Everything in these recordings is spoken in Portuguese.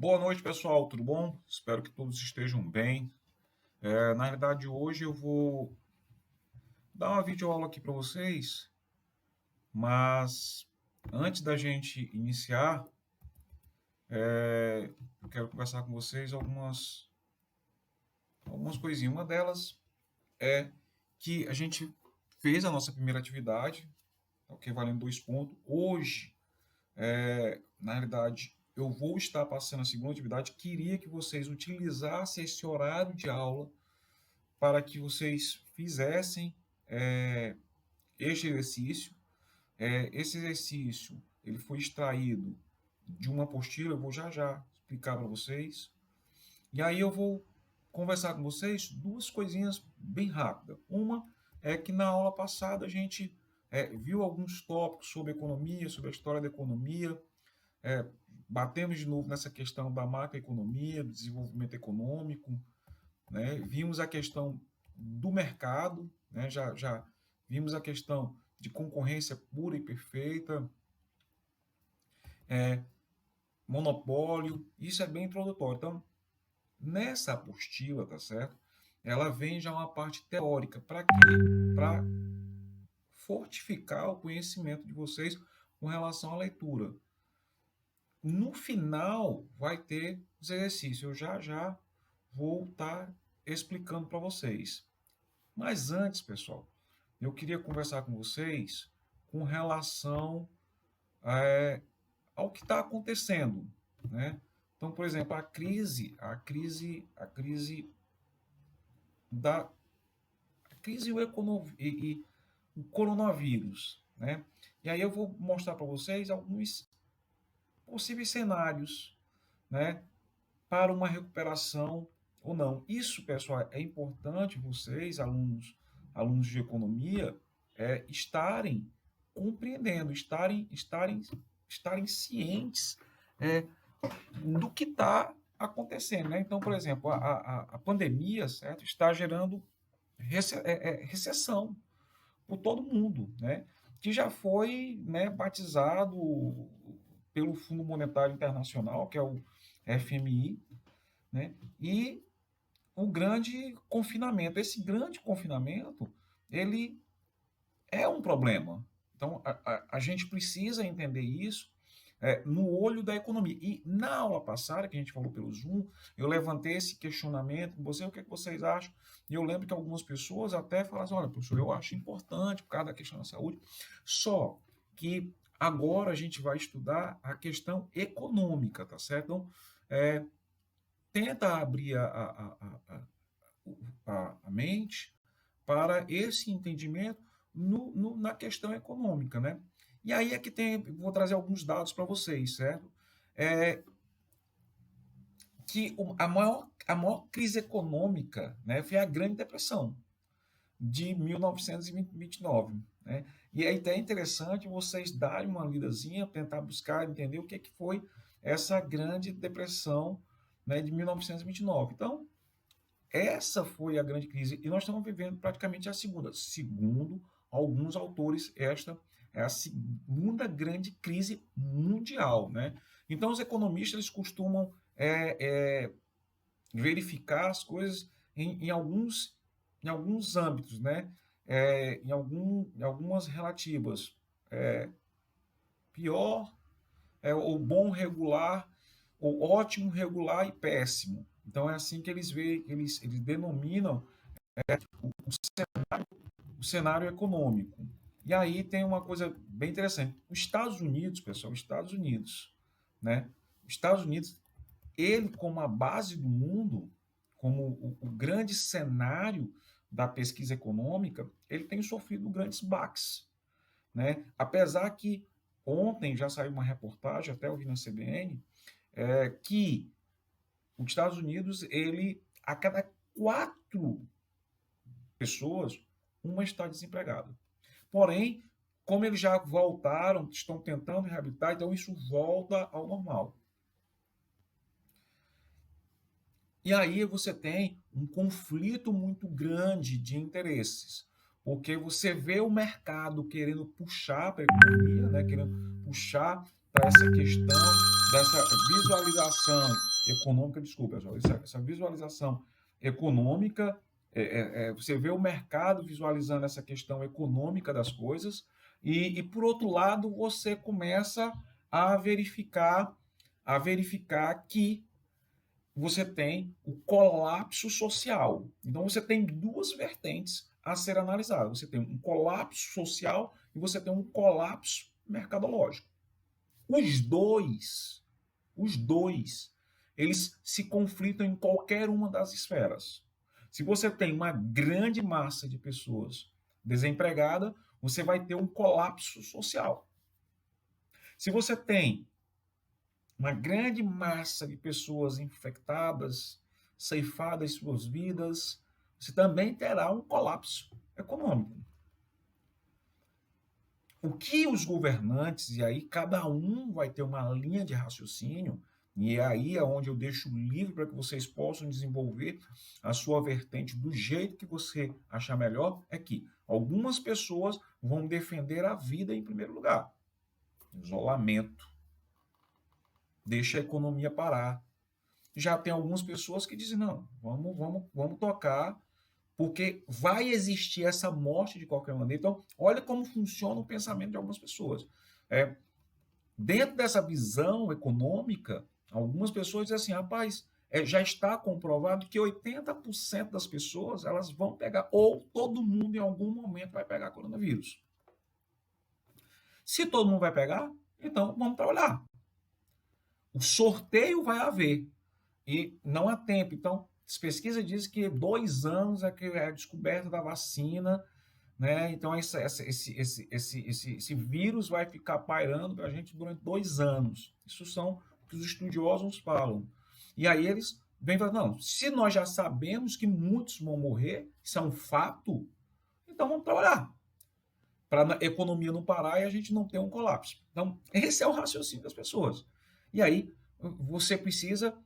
Boa noite, pessoal, tudo bom? Espero que todos estejam bem. Na realidade, hoje eu vou dar uma videoaula aqui para vocês, mas antes da gente iniciar, eu quero conversar com vocês algumas coisinhas. Uma delas é que a gente fez a nossa primeira atividade, ok? Valendo 2 pontos. Hoje, na realidade, eu vou estar passando a segunda atividade. Queria que vocês utilizassem esse horário de aula para que vocês fizessem este exercício. Esse exercício ele foi extraído de uma apostila, eu vou já já explicar para vocês. E aí eu vou conversar com vocês duas coisinhas bem rápidas. Uma é que na aula passada a gente viu alguns tópicos sobre economia, sobre a história da economia, batemos de novo nessa questão da macroeconomia, do desenvolvimento econômico, né? Vimos a questão do mercado, né? Já vimos a questão de concorrência pura e perfeita, monopólio, isso é bem introdutório. Então, nessa apostila, tá certo? Ela vem já uma parte teórica. Para quê? Para fortificar o conhecimento de vocês com relação à leitura. No final, vai ter os exercícios. Eu já vou estar explicando para vocês. Mas antes, pessoal, eu queria conversar com vocês com relação ao que está acontecendo, né? Então, por exemplo, e o coronavírus, né? E aí eu vou mostrar para vocês alguns possíveis cenários, né, para uma recuperação ou não. Isso, pessoal, é importante vocês, alunos de economia, estarem compreendendo, estarem cientes do que está acontecendo, né? Então, por exemplo, a pandemia, certo, está gerando recessão por todo mundo, né? Que já foi, né, batizado pelo Fundo Monetário Internacional, que é o FMI, né? E o grande confinamento. Esse grande confinamento, ele é um problema. Então, a gente precisa entender isso no olho da economia. E na aula passada, que a gente falou pelo Zoom, eu levantei esse questionamento com você, o que, é que vocês acham? E eu lembro que algumas pessoas até falaram assim, olha, professor, eu acho importante por causa da questão da saúde, só que agora a gente vai estudar a questão econômica, tá certo? Então, tenta abrir a mente para esse entendimento na questão econômica, né? E aí é que vou trazer alguns dados para vocês, certo? Que a maior crise econômica, né, foi a Grande Depressão de 1929, né? E é até interessante vocês darem uma lidazinha, tentar buscar entender o que foi essa Grande Depressão, né, de 1929. Então, essa foi a grande crise e nós estamos vivendo praticamente a segunda. Segundo alguns autores, esta é a segunda grande crise mundial, né? Então, os economistas costumam verificar as coisas em alguns âmbitos, né? Em algumas relativas. Pior, ou bom, regular, ou ótimo, regular e péssimo. Então é assim que eles veem, eles denominam o cenário econômico. E aí tem uma coisa bem interessante. Os Estados Unidos, pessoal, os Estados Unidos, né? Os Estados Unidos, ele como a base do mundo, como o grande cenário da pesquisa econômica, ele tem sofrido grandes baques, né? Apesar que ontem já saiu uma reportagem, até eu vi na CBN, que os Estados Unidos, ele, a cada 4 pessoas, uma está desempregada. Porém, como eles já voltaram, estão tentando reabilitar, então isso volta ao normal. E aí você tem um conflito muito grande de interesses, porque você vê o mercado querendo puxar para a economia, né, querendo puxar para essa questão dessa visualização econômica, desculpa, pessoal, essa visualização econômica, você vê o mercado visualizando essa questão econômica das coisas, e por outro lado, você começa a verificar que você tem o colapso social. Então, você tem duas vertentes a ser analisadas. Você tem um colapso social e você tem um colapso mercadológico. Os dois, eles se conflitam em qualquer uma das esferas. Se você tem uma grande massa de pessoas desempregada, você vai ter um colapso social. Se você tem uma grande massa de pessoas infectadas, ceifadas suas vidas, você também terá um colapso econômico. O que os governantes, e aí cada um vai ter uma linha de raciocínio, e aí é onde eu deixo livre para que vocês possam desenvolver a sua vertente do jeito que você achar melhor, é que algumas pessoas vão defender a vida em primeiro lugar. Isolamento. Deixa a economia parar. Já tem algumas pessoas que dizem, não, vamos tocar, porque vai existir essa morte de qualquer maneira. Então, olha como funciona o pensamento de algumas pessoas. Dentro dessa visão econômica, algumas pessoas dizem assim, rapaz, já está comprovado que 80% das pessoas elas vão pegar, ou todo mundo em algum momento vai pegar coronavírus. Se todo mundo vai pegar, então vamos trabalhar. O sorteio vai haver e não há tempo. Então, as pesquisas dizem que 2 anos é que é a descoberta da vacina, né? Então, esse vírus vai ficar pairando para a gente durante 2 anos. Isso são o que os estudiosos falam. E aí eles vêm falando, não, se nós já sabemos que muitos vão morrer, isso é um fato, então vamos trabalhar para a economia não parar e a gente não ter um colapso. Então, esse é o raciocínio das pessoas. E aí, você precisa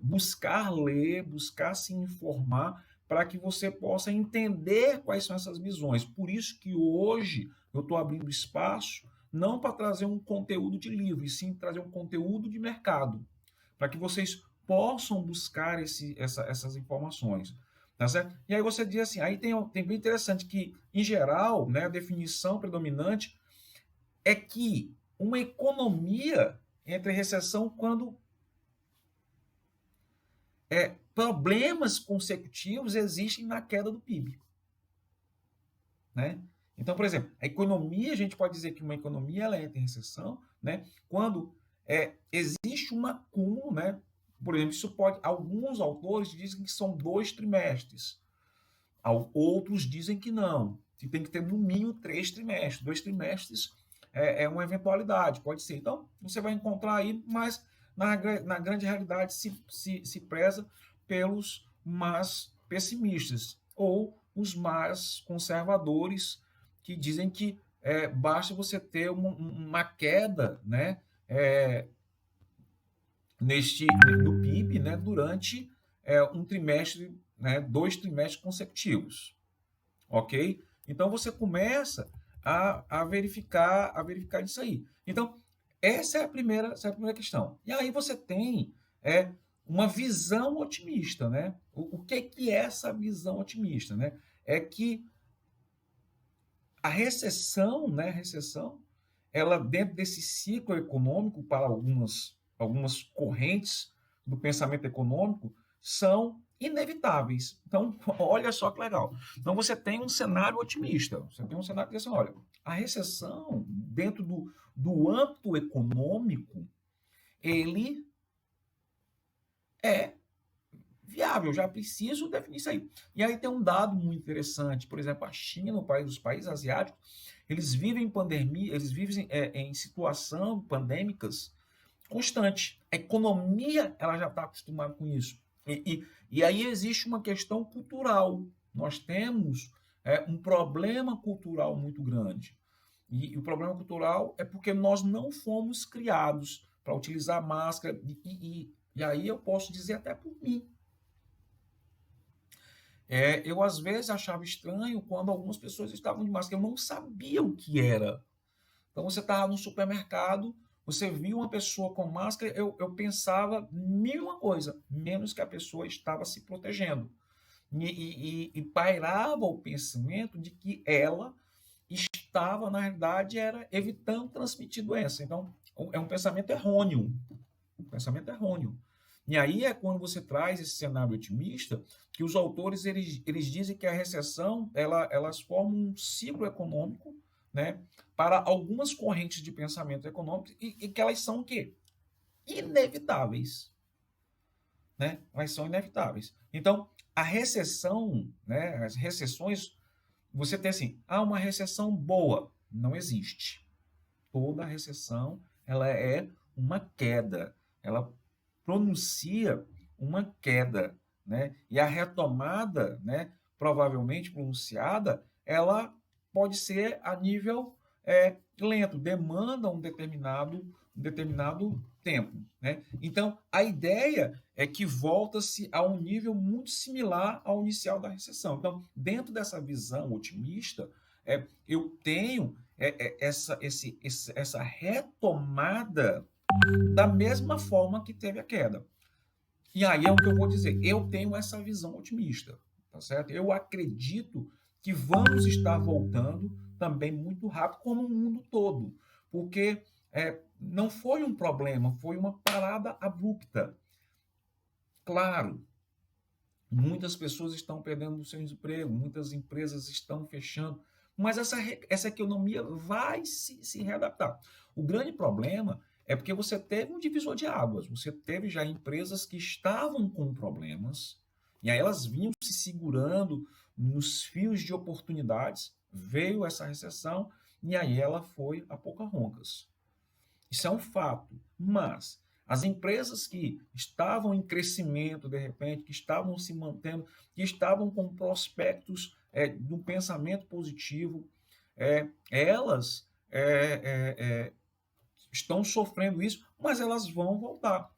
buscar ler, buscar se informar para que você possa entender quais são essas visões. Por isso que hoje eu estou abrindo espaço não para trazer um conteúdo de livro, e sim trazer um conteúdo de mercado, para que vocês possam buscar essas informações. Tá certo? E aí você diz assim, aí tem bem interessante que, em geral, né, a definição predominante é que uma economia entra em recessão quando problemas consecutivos existem na queda do PIB. Né? Então, por exemplo, a economia, a gente pode dizer que uma economia ela entra em recessão, né, quando existe um acúmulo, né? Por exemplo, isso pode, alguns autores dizem que são 2 trimestres, outros dizem que não, que tem que ter no mínimo 3 trimestres, 2 trimestres é uma eventualidade, pode ser. Então, você vai encontrar aí, mas na grande realidade se preza pelos mais pessimistas ou os mais conservadores que dizem que basta você ter uma queda, né, do PIB, né, durante um trimestre, né, 2 trimestres consecutivos, ok? Então você começa a verificar isso aí. Então essa é a primeira questão. E aí você tem uma visão otimista, né? O que é essa visão otimista, né? É que a recessão, né, ela dentro desse ciclo econômico para algumas correntes do pensamento econômico são inevitáveis. Então, olha só que legal. Então, você tem um cenário otimista. Você tem um cenário que diz assim, olha, a recessão, dentro do âmbito econômico, ele é viável, já preciso definir isso aí. E aí tem um dado muito interessante, por exemplo, a China, os países asiáticos, eles vivem pandemia, eles vivem em situação pandêmicas constante. A economia ela já está acostumada com isso. E aí existe uma questão cultural. Nós temos um problema cultural muito grande. E o problema cultural é porque nós não fomos criados para utilizar máscara. E aí eu posso dizer até por mim. Eu, às vezes, achava estranho quando algumas pessoas estavam de máscara. Eu não sabia o que era. Então, você estava no supermercado, você viu uma pessoa com máscara, eu pensava mil e uma coisa, menos que a pessoa estava se protegendo. E pairava o pensamento de que ela estava, na realidade, era evitando transmitir doença. Então, é um pensamento errôneo. Um pensamento errôneo. E aí é quando você traz esse cenário otimista, que os autores eles dizem que a recessão elas formam um ciclo econômico, né, para algumas correntes de pensamento econômico e que elas são o quê? Inevitáveis. Né? Elas são inevitáveis. Então, a recessão, né, as recessões, você tem assim, uma recessão boa, não existe. Toda recessão, ela é uma queda, ela pronuncia uma queda, né? E a retomada, né, provavelmente pronunciada, ela pode ser a nível lento, demanda um determinado tempo, né? Então, a ideia é que volta-se a um nível muito similar ao inicial da recessão. Então, dentro dessa visão otimista, eu tenho essa retomada da mesma forma que teve a queda. E aí é o que eu vou dizer, eu tenho essa visão otimista, tá certo? Eu acredito que vamos estar voltando também muito rápido, como o mundo todo, porque não foi um problema, foi uma parada abrupta. Claro, muitas pessoas estão perdendo o seu emprego, muitas empresas estão fechando, mas essa economia vai se readaptar. O grande problema é porque você teve um divisor de águas, você teve já empresas que estavam com problemas, e aí elas vinham se segurando nos fios de oportunidades, veio essa recessão, e aí ela foi a Pocahontas. Isso é um fato, mas as empresas que estavam em crescimento, de repente, que estavam se mantendo, que estavam com prospectos de um pensamento positivo, elas estão sofrendo isso, mas elas vão voltar.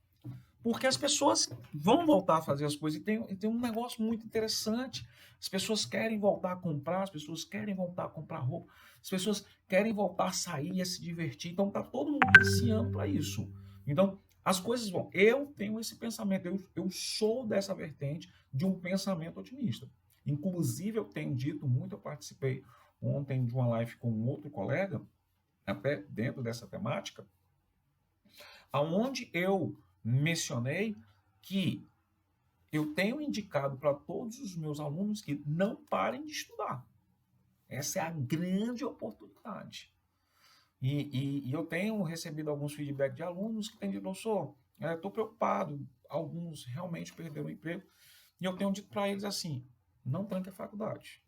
Porque as pessoas vão voltar a fazer as coisas. E tem um negócio muito interessante. As pessoas querem voltar a comprar, as pessoas querem voltar a comprar roupa, as pessoas querem voltar a sair, a se divertir. Então, está todo mundo ansiando para isso. Então, as coisas vão. Eu tenho esse pensamento, eu sou dessa vertente de um pensamento otimista. Inclusive, eu tenho dito muito, eu participei ontem de uma live com um outro colega, até dentro dessa temática, aonde eu mencionei que eu tenho indicado para todos os meus alunos que não parem de estudar. Essa é a grande oportunidade. E eu tenho recebido alguns feedbacks de alunos que têm dito, professor, estou preocupado, alguns realmente perderam o emprego, e eu tenho dito para eles assim, não tranque a faculdade.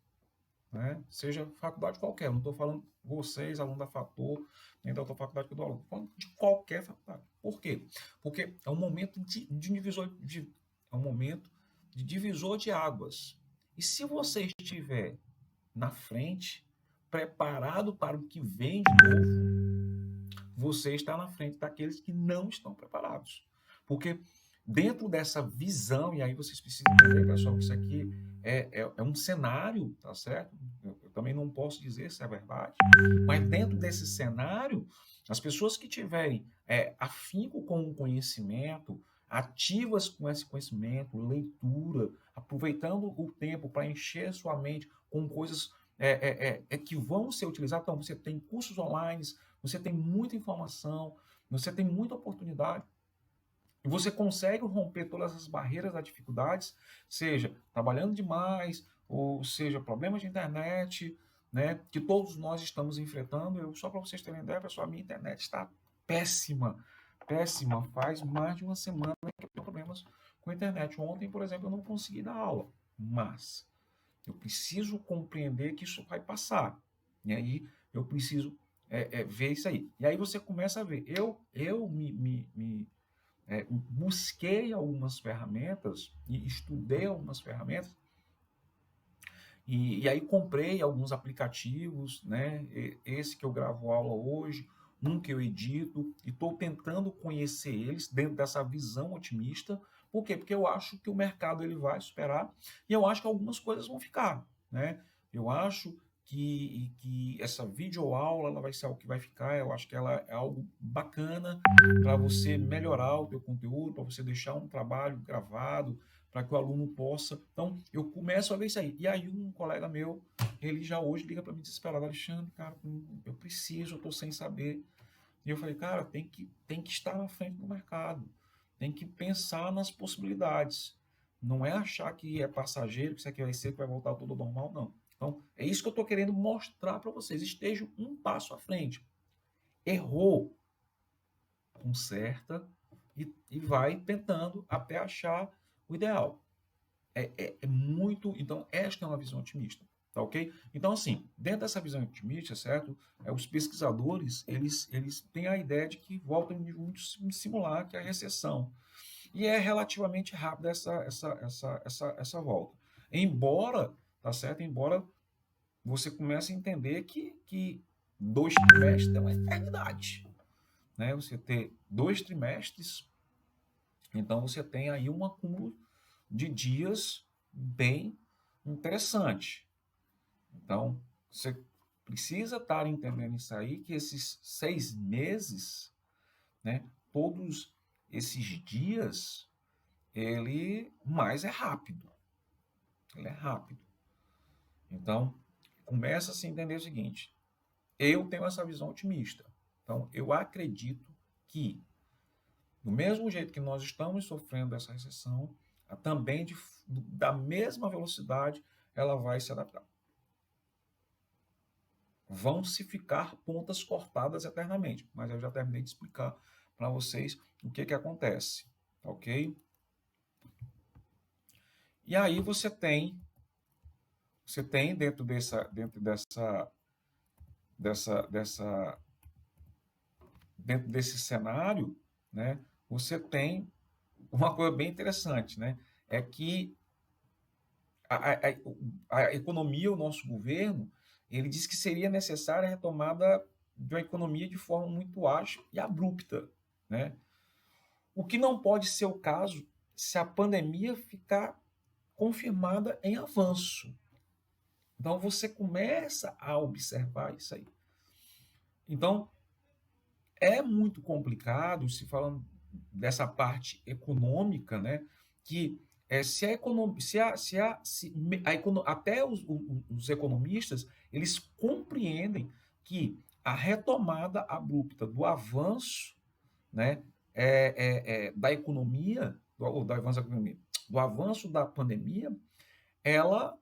Né? Seja faculdade qualquer, não estou falando vocês, aluno da Fator, nem da outra faculdade que eu dou aula, estou falando de qualquer faculdade. Por quê? Porque é um momento é um momento de divisor de águas. E se você estiver na frente, preparado para o que vem de novo, você está na frente daqueles que não estão preparados. Porque dentro dessa visão, e aí vocês precisam entender, pessoal, que isso aqui é um cenário, tá certo? Eu também não posso dizer se é verdade, mas dentro desse cenário, as pessoas que tiverem afinco com o conhecimento, ativas com esse conhecimento, leitura, aproveitando o tempo para encher sua mente com coisas que vão ser utilizadas. Então, você tem cursos online, você tem muita informação, você tem muita oportunidade. E você consegue romper todas as barreiras das dificuldades, seja trabalhando demais, ou seja, problemas de internet, né, que todos nós estamos enfrentando. Só para vocês terem ideia, pessoal, a minha internet está péssima, péssima. Faz mais de uma semana que eu tenho problemas com a internet. Ontem, por exemplo, eu não consegui dar aula, mas eu preciso compreender que isso vai passar. E aí eu preciso ver isso aí. E aí você começa a ver. Eu busquei algumas ferramentas e estudei algumas ferramentas e aí comprei alguns aplicativos, né? Esse que eu gravo aula hoje, um que eu edito, e estou tentando conhecer eles dentro dessa visão otimista. Por quê? Porque eu acho que o mercado ele vai superar e eu acho que algumas coisas vão ficar, né? Eu acho que essa videoaula ela vai ser algo que vai ficar, eu acho que ela é algo bacana para você melhorar o teu conteúdo, para você deixar um trabalho gravado, para que o aluno possa. Então, eu começo a ver isso aí. E aí um colega meu, ele já hoje liga para mim desesperado, Alexandre, cara, eu preciso, eu estou sem saber. E eu falei, cara, tem que estar na frente do mercado, tem que pensar nas possibilidades. Não é achar que é passageiro, que isso aqui vai ser, que vai voltar tudo ao normal, não. Então, é isso que eu estou querendo mostrar para vocês. Estejam um passo à frente. Errou, conserta e vai tentando até achar o ideal. É muito. Então, esta é uma visão otimista. Tá ok? Então, assim, dentro dessa visão otimista, certo? Os pesquisadores, eles têm a ideia de que volta muito simular que é a recessão. E é relativamente rápida essa volta. Embora, tá certo? Embora você comece a entender que 2 trimestres é uma eternidade. Né? Você ter 2 trimestres, então você tem aí um acúmulo de dias bem interessante. Então, você precisa estar entendendo isso aí, que esses 6 meses, né, todos esses dias, ele mais é rápido. Ele é rápido. Então, começa a se entender o seguinte, eu tenho essa visão otimista. Então, eu acredito que, do mesmo jeito que nós estamos sofrendo essa recessão, também da mesma velocidade ela vai se adaptar. Vão se ficar pontas cortadas eternamente, mas eu já terminei de explicar para vocês o que acontece, ok? E aí você tem dentro desse cenário, né? Você tem uma coisa bem interessante, né? É que a economia, o nosso governo, ele diz que seria necessária a retomada de uma economia de forma muito ágil e abrupta, né? O que não pode ser o caso se a pandemia ficar confirmada em avanço. Então você começa a observar isso aí. Então é muito complicado se falando dessa parte econômica, né? Que se a economia, até os economistas eles compreendem que a retomada abrupta do avanço, né, da economia, do avanço da pandemia, ela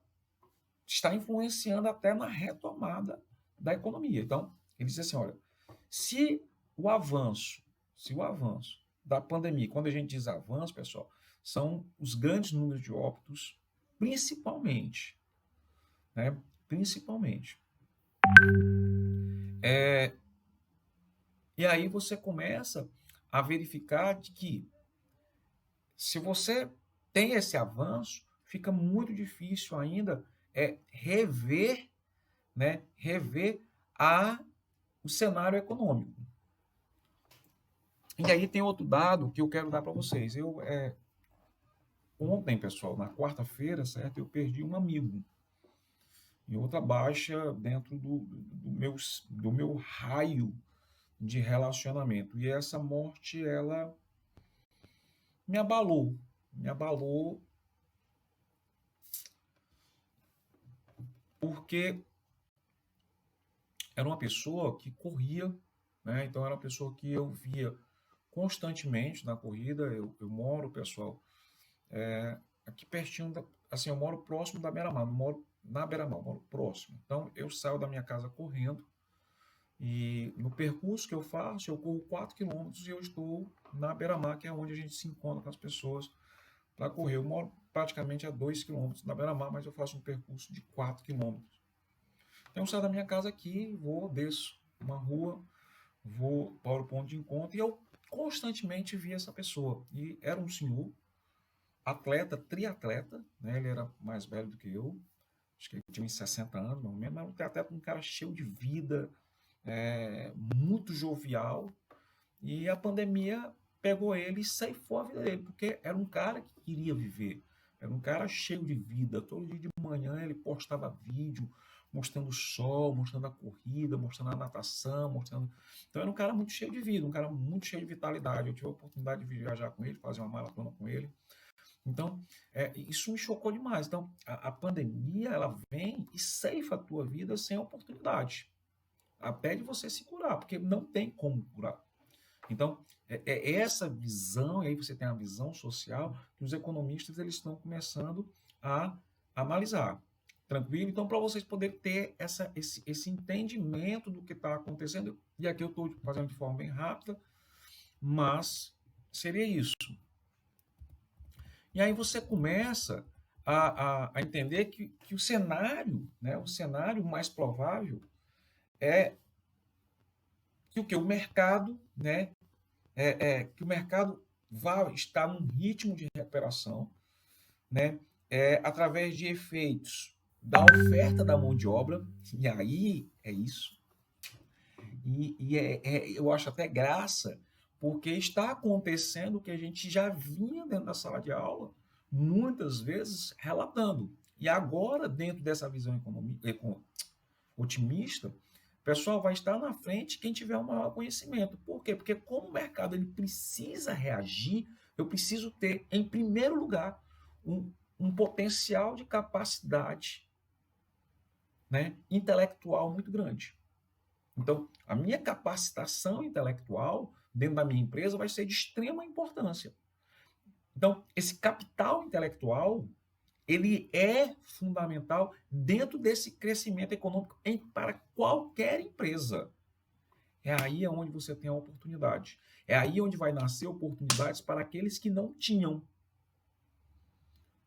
está influenciando até na retomada da economia. Então, ele diz assim, olha, se o avanço da pandemia, quando a gente diz avanço, pessoal, são os grandes números de óbitos, principalmente, né? Principalmente. E aí você começa a verificar de que se você tem esse avanço, fica muito difícil ainda rever, né, o cenário econômico. E aí tem outro dado que eu quero dar para vocês. Ontem, pessoal, na quarta-feira, certo, eu perdi um amigo em outra baixa dentro do meu raio de relacionamento. E essa morte, ela me abalou porque era uma pessoa que corria, né? Então era uma pessoa que eu via constantemente na corrida. Eu moro, pessoal, aqui pertinho, assim, eu moro próximo da Beira-Mar, não moro na Beira-Mar, eu moro próximo. Então eu saio da minha casa correndo e no percurso que eu faço, eu corro 4 quilômetros e eu estou na Beira-Mar, que é onde a gente se encontra com as pessoas para correr. Eu moro praticamente a 2 quilômetros da Beira-Mar, mas eu faço um percurso de 4 quilômetros. Então eu saio da minha casa aqui, desço uma rua, vou para o ponto de encontro e eu constantemente via essa pessoa. E era um senhor, atleta, triatleta, né? Ele era mais velho do que eu, acho que ele tinha uns 60 anos, não mesmo, mas um triatleta, um cara cheio de vida, muito jovial, e a pandemia pegou ele e ceifou a vida dele, porque era um cara que queria viver, era um cara cheio de vida, todo dia de manhã ele postava vídeo, mostrando o sol, mostrando a corrida, mostrando a natação, mostrando... Então era um cara muito cheio de vida, um cara muito cheio de vitalidade. Eu tive a oportunidade de viajar com ele, fazer uma maratona com ele. Então, isso me chocou demais. Então, a pandemia, ela vem e ceifa a tua vida sem oportunidade. Até de você se curar, porque não tem como curar. Então, essa visão, e aí você tem a visão social, que os economistas eles estão começando a analisar. Tranquilo? Então, para vocês poderem ter esse entendimento do que está acontecendo, e aqui eu estou fazendo de forma bem rápida, mas seria isso. E aí você começa a entender que o cenário, né, o cenário mais provável é que o mercado, né, que o mercado vai estar num ritmo de recuperação, né, através de efeitos da oferta da mão de obra, e aí é isso. Eu acho até graça, porque está acontecendo o que a gente já vinha dentro da sala de aula, muitas vezes relatando. E agora, dentro dessa visão otimista, o pessoal vai estar na frente quem tiver um maior conhecimento. Por quê? Porque como o mercado ele precisa reagir, eu preciso ter, em primeiro lugar, um potencial de capacidade, né, intelectual muito grande. Então, a minha capacitação intelectual dentro da minha empresa vai ser de extrema importância. Então, esse capital intelectual, ele é fundamental dentro desse crescimento econômico para qualquer empresa. É aí onde você tem a oportunidade. É aí onde vai nascer oportunidades para aqueles que não tinham.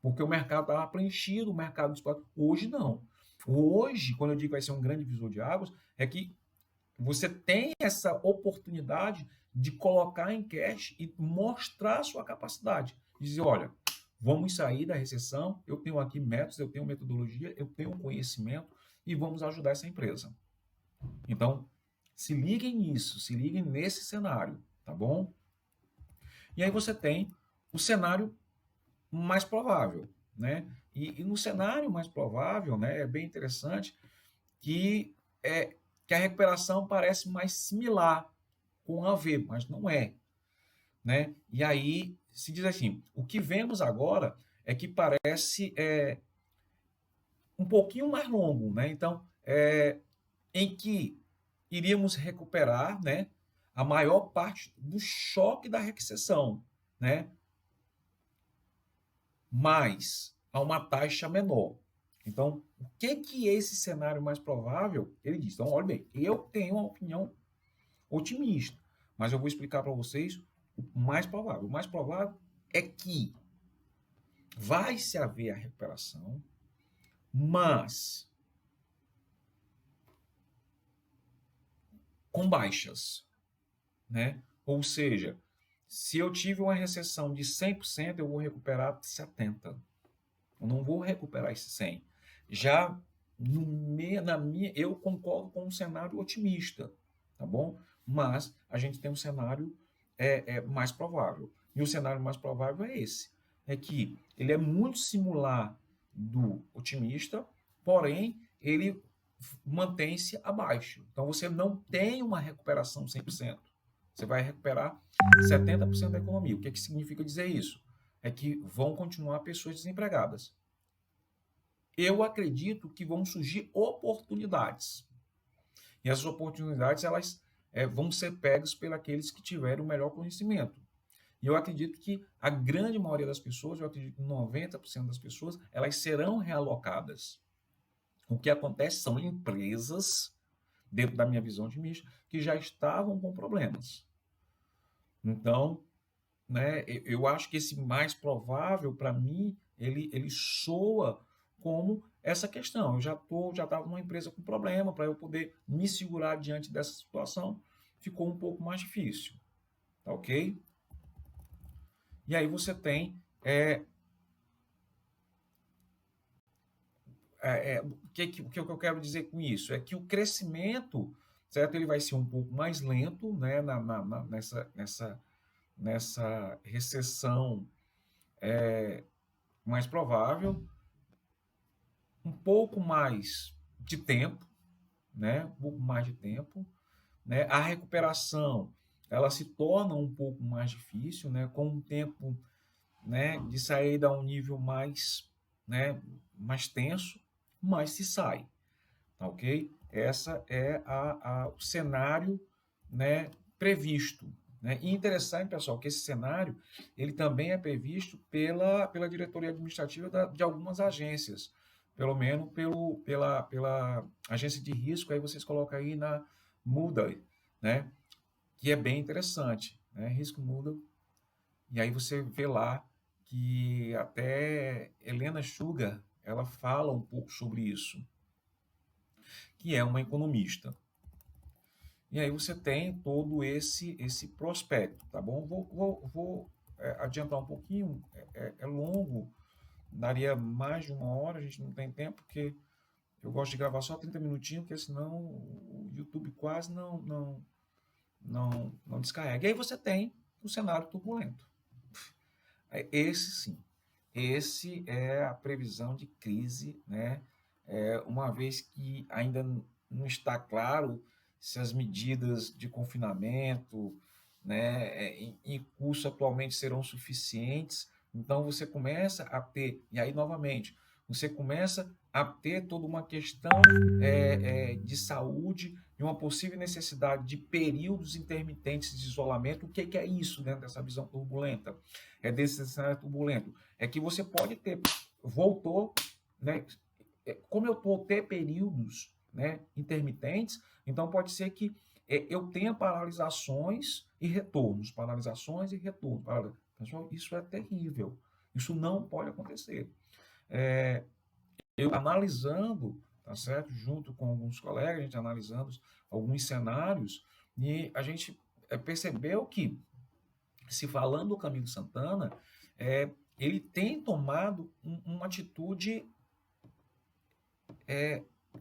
Porque o mercado estava preenchido, o mercado explora. Hoje não. Hoje, quando eu digo que vai ser um grande divisor de águas, é que você tem essa oportunidade de colocar em cash e mostrar a sua capacidade. Dizer, olha, vamos sair da recessão, eu tenho aqui métodos, eu tenho metodologia, eu tenho conhecimento e vamos ajudar essa empresa. Então, se liguem nisso, se liguem nesse cenário, tá bom? E aí você tem o cenário mais provável, né? E no cenário mais provável, né, é bem interessante que que a recuperação parece mais similar com a V, mas não é, né? E aí se diz assim, o que vemos agora é que parece um pouquinho mais longo, né? Então, em que iríamos recuperar, né, a maior parte do choque da recessão, né? Mas a uma taxa menor. Então, o que é esse cenário mais provável? Ele diz, então, olha bem, eu tenho uma opinião otimista, mas eu vou explicar para vocês o mais provável. O mais provável é que vai se haver a recuperação, mas com baixas, né? Ou seja, se eu tive uma recessão de 100%, eu vou recuperar 70%. Eu não vou recuperar esse 100%. Já eu concordo com um cenário otimista, tá bom? Mas a gente tem um cenário mais provável. E o cenário mais provável é esse. É que ele é muito similar do otimista, porém, ele mantém-se abaixo. Então, você não tem uma recuperação 100%. Você vai recuperar 70% da economia. O que significa dizer isso? É que vão continuar pessoas desempregadas. Eu acredito que vão surgir oportunidades. E essas oportunidades elas vão ser pegas pelos que tiverem o melhor conhecimento. E eu acredito que a grande maioria das pessoas, eu acredito que 90% das pessoas, elas serão realocadas. O que acontece são empresas, dentro da minha visão de mídia, que já estavam com problemas. Então, né, eu acho que esse mais provável, para mim, ele soa como essa questão. Eu já estava numa empresa com problema, para eu poder me segurar diante dessa situação, ficou um pouco mais difícil. Tá ok? E aí você tem o que eu quero dizer com isso? É que o crescimento, certo? Ele vai ser um pouco mais lento, né, nessa recessão mais provável, um pouco mais de tempo, né? Um pouco mais de tempo, né? A recuperação, ela se torna um pouco mais difícil, né? Com um tempo, né, de sair a um nível mais, né, mais tenso, mas se sai, tá ok? Essa é o cenário, né, previsto, né? E interessante, pessoal, que esse cenário ele também é previsto pela diretoria administrativa de algumas agências, pelo menos pela agência de risco, aí vocês colocam aí na Moody's, né? Que é bem interessante, né? Risco Moody's, e aí você vê lá que até Helena Sugar, ela fala um pouco sobre isso, que é uma economista. E aí você tem todo esse prospecto, tá bom? Vou adiantar um pouquinho, é longo, daria mais de 1 hora, a gente não tem tempo, porque eu gosto de gravar só 30 minutinhos, porque senão o YouTube quase não descarrega. E aí você tem o cenário turbulento. Esse sim, esse é a previsão de crise, né? Uma vez que ainda não está claro se as medidas de confinamento, né, em curso atualmente serão suficientes, então você começa a ter, e aí novamente, você começa a ter toda uma questão de saúde e uma possível necessidade de períodos intermitentes de isolamento. O que é isso dentro dessa visão turbulenta? É desse cenário turbulento. É que você pode ter, voltou, né? Como eu vou ter períodos, né, intermitentes, então pode ser que eu tenha paralisações e retornos, paralisações e retornos. Pessoal, isso é terrível. Isso não pode acontecer. Eu analisando, tá certo? Junto com alguns colegas, a gente analisando alguns cenários, e a gente percebeu que, se falando do Camilo Santana, ele tem tomado uma atitude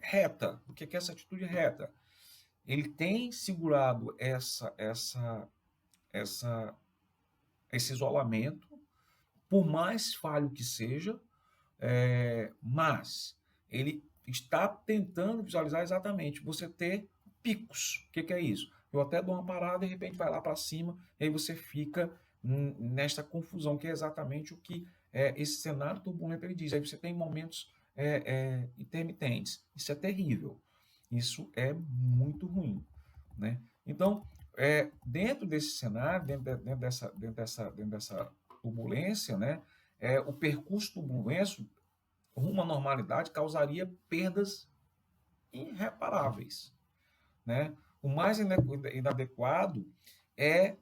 reta. O que é essa atitude reta? Ele tem segurado esse isolamento, por mais falho que seja, mas ele está tentando visualizar exatamente você ter picos. O que é isso? Eu até dou uma parada e de repente vai lá para cima, e aí você fica nesta confusão, que é exatamente o que esse cenário turbulento ele diz. Aí você tem momentos intermitentes. Isso é terrível. Isso é muito ruim, né? Então, dentro desse cenário, dentro dessa turbulência, né, o percurso turbulento rumo à normalidade causaria perdas irreparáveis, né? O mais inadequado é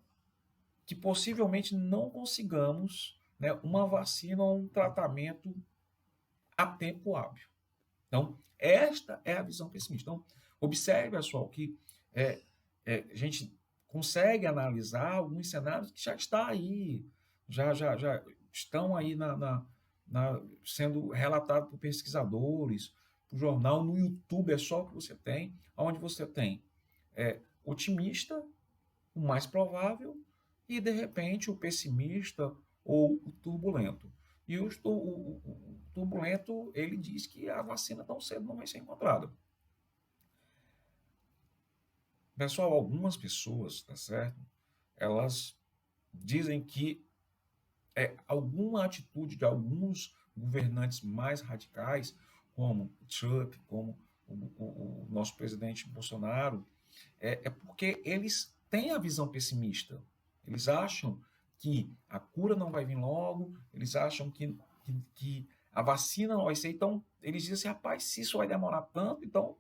que possivelmente não consigamos, né, uma vacina ou um tratamento a tempo hábil. Então, esta é a visão pessimista. Então, observe, pessoal, que a gente consegue analisar alguns cenários que já está aí, já estão aí sendo relatados por pesquisadores, por jornal, no YouTube é só o que você tem, onde você tem otimista, o mais provável, e de repente o pessimista ou o turbulento. E o turbulento, ele diz que a vacina tão cedo não vai ser encontrada. Pessoal, algumas pessoas, tá certo? Elas dizem que alguma atitude de alguns governantes mais radicais, como Trump, como o nosso presidente Bolsonaro, porque eles têm a visão pessimista. Eles acham que a cura não vai vir logo, eles acham que a vacina não vai ser. Então, eles dizem assim, rapaz, se isso vai demorar tanto, então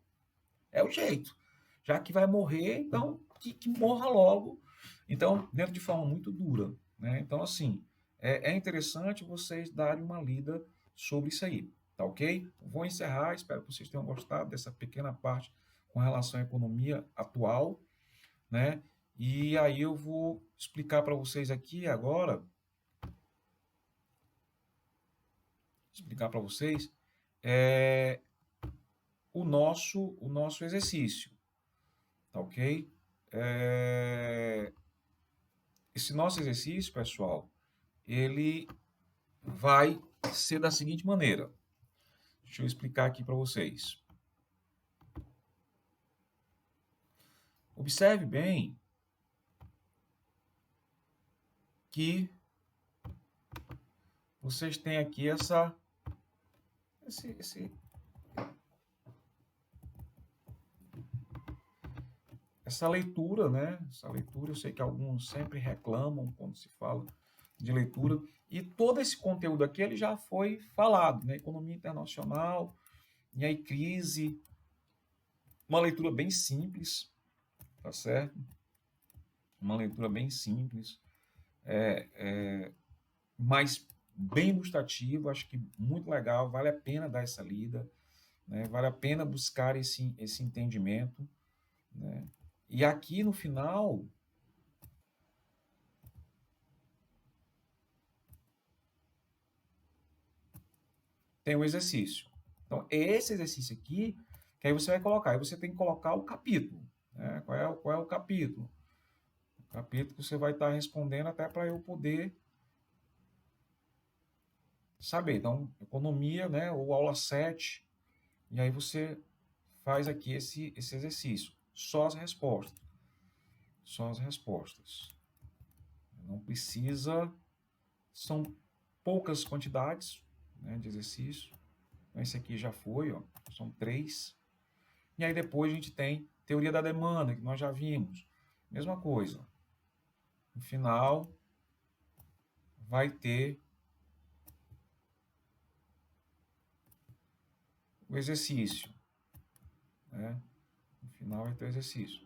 é o jeito. Já que vai morrer, então que morra logo. Então, dentro de forma muito dura, né? Então, assim, é interessante vocês darem uma lida sobre isso aí, tá ok? Vou encerrar, espero que vocês tenham gostado dessa pequena parte com relação à economia atual, né? E aí eu vou explicar para vocês aqui agora, o nosso exercício, tá ok? Esse nosso exercício, pessoal, ele vai ser da seguinte maneira. Deixa eu explicar aqui para vocês. Observe bem que vocês têm aqui essa leitura, né? Essa leitura, eu sei que alguns sempre reclamam quando se fala de leitura, e todo esse conteúdo aqui ele já foi falado, né? Economia internacional, e aí crise, uma leitura bem simples, tá certo? Uma leitura bem simples, mas bem ilustrativa, acho que muito legal, vale a pena dar essa lida, né? Vale a pena buscar esse entendimento, né? E aqui no final tem o exercício. Então, esse exercício aqui, que aí você vai colocar, aí você tem que colocar o capítulo, né? Qual é o capítulo? O capítulo que você vai estar respondendo até para eu poder saber. Então, economia, né? Ou aula 7, e aí você faz aqui esse exercício. Só as respostas. Só as respostas. Não precisa... São poucas quantidades, né, de exercício. Então, esse aqui já foi, ó, são 3. E aí depois a gente tem teoria da demanda, que nós já vimos. Mesma coisa. No final, vai ter o exercício, né? No final vai ter o exercício.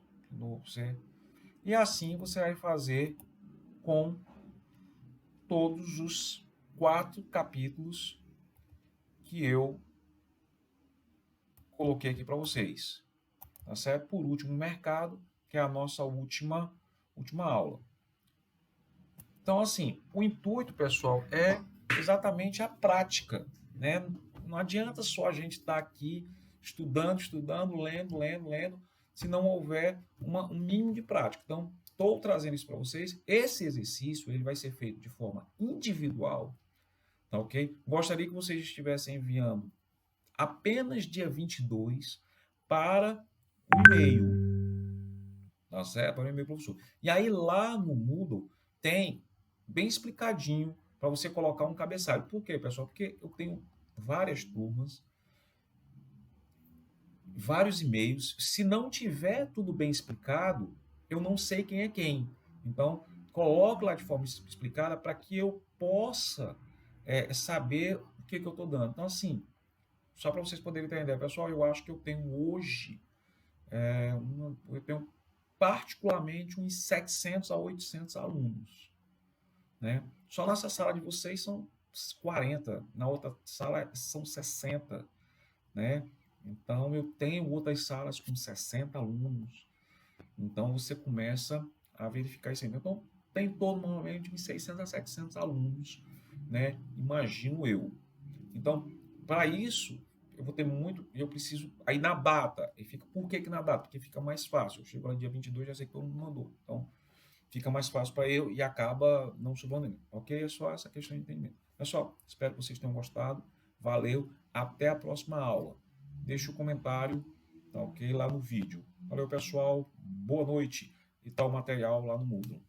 E assim você vai fazer com todos os 4 capítulos que eu coloquei aqui para vocês. Tá certo? Por último, mercado, que é a nossa última aula. Então, assim, o intuito, pessoal, é exatamente a prática, né? Não adianta só a gente estar aqui estudando, lendo, se não houver um mínimo de prática. Então, estou trazendo isso para vocês. Esse exercício ele vai ser feito de forma individual, tá ok? Gostaria que vocês estivessem enviando apenas dia 22 para o e-mail, tá certo? Para o e-mail professor. E aí lá no Moodle tem bem explicadinho para você colocar um cabeçalho. Por quê, pessoal? Porque eu tenho várias turmas, vários e-mails. Se não tiver tudo bem explicado, eu não sei quem é quem. Então, coloque lá de forma explicada para que eu possa saber o que eu estou dando. Então, assim, só para vocês poderem entender, pessoal, eu acho que eu tenho hoje, eu tenho particularmente uns 700 a 800 alunos, né? Só nessa sala de vocês são 40, na outra sala são 60, né? Então eu tenho outras salas com 60 alunos. Então você começa a verificar isso aí. Então tem todo normalmente uns 600 a 700 alunos, né? Imagino eu. Então, para isso, eu vou ter muito, eu preciso, aí na data, e fica, por que na data? Porque fica mais fácil, eu chego lá no dia 22, já sei que todo mundo mandou, então fica mais fácil para eu e acaba não sobrando, ok? É só essa questão de entendimento. Pessoal, espero que vocês tenham gostado, valeu, até a próxima aula. Deixa o comentário, tá ok? Lá no vídeo. Valeu, pessoal, boa noite, e tá o material lá no Moodle.